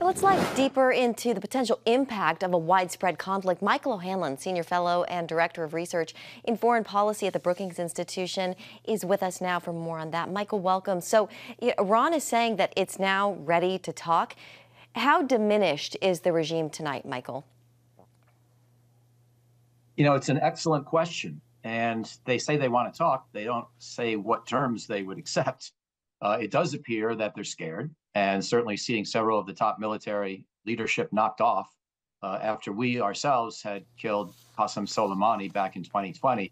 Let's dive deeper into the potential impact of a widespread conflict. Michael O'Hanlon, Senior Fellow and Director of Research in Foreign Policy at the Brookings Institution, is with us now for more on that. Michael, welcome. So Iran is saying that it's now ready to talk. How diminished is the regime tonight, Michael? You know, it's an excellent question. And they say they want to talk. They don't say what terms they would accept. It does appear that they're scared, and certainly seeing several of the top military leadership knocked off after we ourselves had killed Qasem Soleimani back in 2020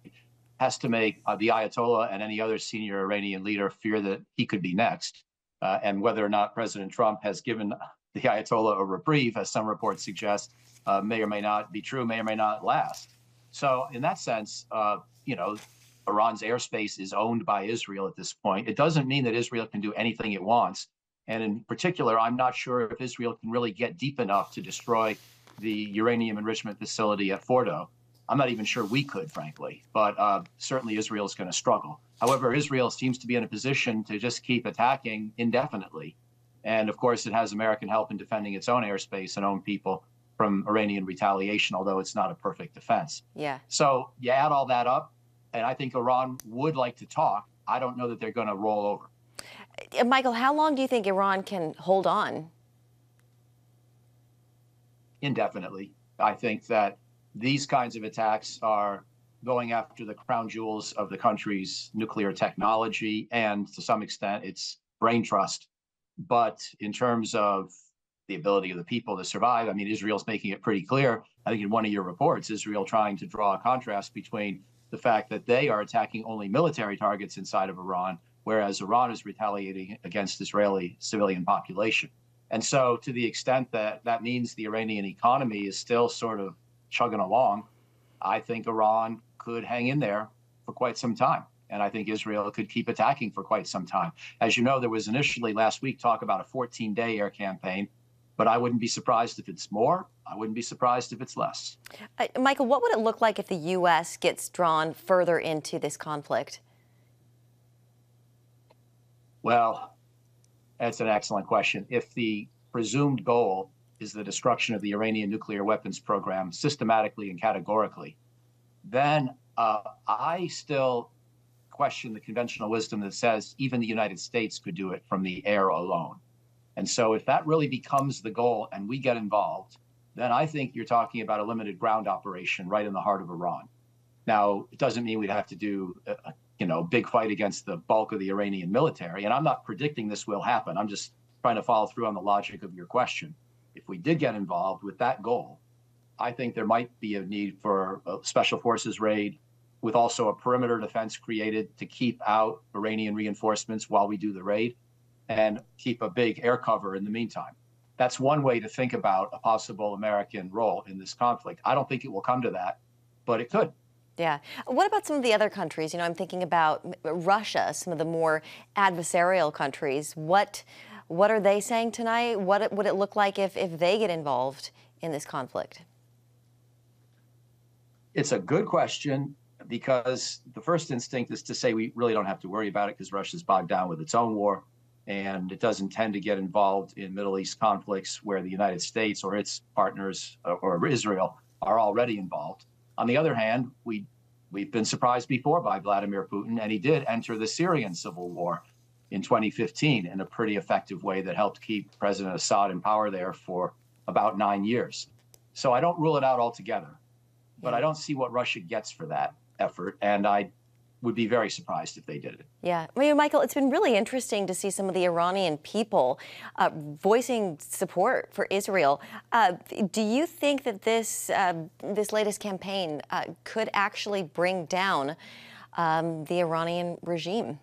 has to make the Ayatollah and any other senior Iranian leader fear that he could be next. And whether or not President Trump has given the Ayatollah a reprieve, as some reports suggest, may or may not be true, may or may not last. So in that sense, Iran's airspace is owned by Israel at this point. It doesn't mean that Israel can do anything it wants. And in particular, I'm not sure if Israel can really get deep enough to destroy the uranium enrichment facility at Fordo. I'm not even sure we could, frankly, but certainly Israel is going to struggle. However, Israel seems to be in a position to just keep attacking indefinitely. And of course, it has American help in defending its own airspace and own people from Iranian retaliation, although it's not a perfect defense. Yeah. So you add all that up, and I think Iran would like to talk. I don't know that they're going to roll over. Michael, how long do you think Iran can hold on? Indefinitely. I think that these kinds of attacks are going after the crown jewels of the country's nuclear technology and, to some extent, its brain trust. But in terms of the ability of the people to survive, I mean, Israel's making it pretty clear. I think in one of your reports, Israel trying to draw a contrast between the fact that they are attacking only military targets inside of Iran, whereas Iran is retaliating against Israeli civilian population. And so to the extent that that means the Iranian economy is still sort of chugging along, I think Iran could hang in there for quite some time. And I think Israel could keep attacking for quite some time. As you know, there was initially last week talk about a 14-day air campaign, but I wouldn't be surprised if it's more. I wouldn't be surprised if it's less. Michael, what would it look like if the U.S. gets drawn further into this conflict? Well, that's an excellent question. If the presumed goal is the destruction of the Iranian nuclear weapons program systematically and categorically, then I still question the conventional wisdom that says even the United States could do it from the air alone. And so if that really becomes the goal and we get involved, then I think you're talking about a limited ground operation right in the heart of Iran. Now, it doesn't mean we'd have to do a big fight against the bulk of the Iranian military. And I'm not predicting this will happen. I'm just trying to follow through on the logic of your question. If we did get involved with that goal, I think there might be a need for a special forces raid with also a perimeter defense created to keep out Iranian reinforcements while we do the raid and keep a big air cover in the meantime. That's one way to think about a possible American role in this conflict. I don't think it will come to that, but it could. Yeah. What about some of the other countries? I'm thinking about Russia, some of the more adversarial countries. What are they saying tonight? What would it look like if they get involved in this conflict? It's a good question because the first instinct is to say we really don't have to worry about it because Russia's bogged down with its own war and it doesn't tend to get involved in Middle East conflicts where the United States or its partners or Israel are already involved. On the other hand, we've been surprised before by Vladimir Putin, and he did enter the Syrian civil war in 2015 in a pretty effective way that helped keep President Assad in power there for about 9 years. So I don't rule it out altogether, but I don't see what Russia gets for that effort, and I would be very surprised if they did it. Yeah. Michael, it's been really interesting to see some of the Iranian people voicing support for Israel. Do you think that this latest campaign could actually bring down the Iranian regime?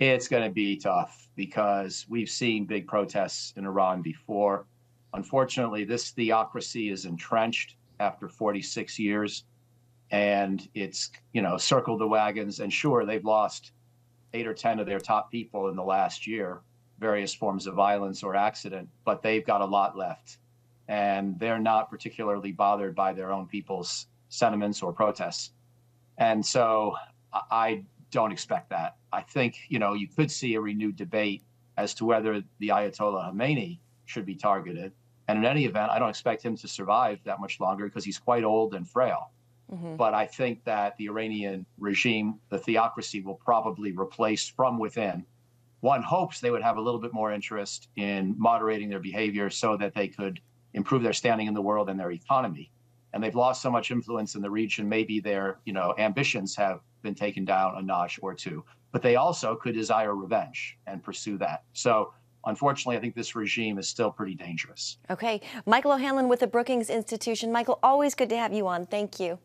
It's going to be tough because we've seen big protests in Iran before. Unfortunately, this theocracy is entrenched after 46 years. And it's, circled the wagons. And sure, they've lost 8 or 10 of their top people in the last year, various forms of violence or accident, but they've got a lot left. And they're not particularly bothered by their own people's sentiments or protests. And so I don't expect that. I think, you could see a renewed debate as to whether the Ayatollah Khomeini should be targeted. And in any event, I don't expect him to survive that much longer because he's quite old and frail. But I think that the Iranian regime, the theocracy, will probably replace from within. One hopes they would have a little bit more interest in moderating their behavior so that they could improve their standing in the world and their economy. And they've lost so much influence in the region, maybe their ambitions have been taken down a notch or two. But they also could desire revenge and pursue that. So unfortunately, I think this regime is still pretty dangerous. Okay. Michael O'Hanlon with the Brookings Institution. Michael, always good to have you on. Thank you.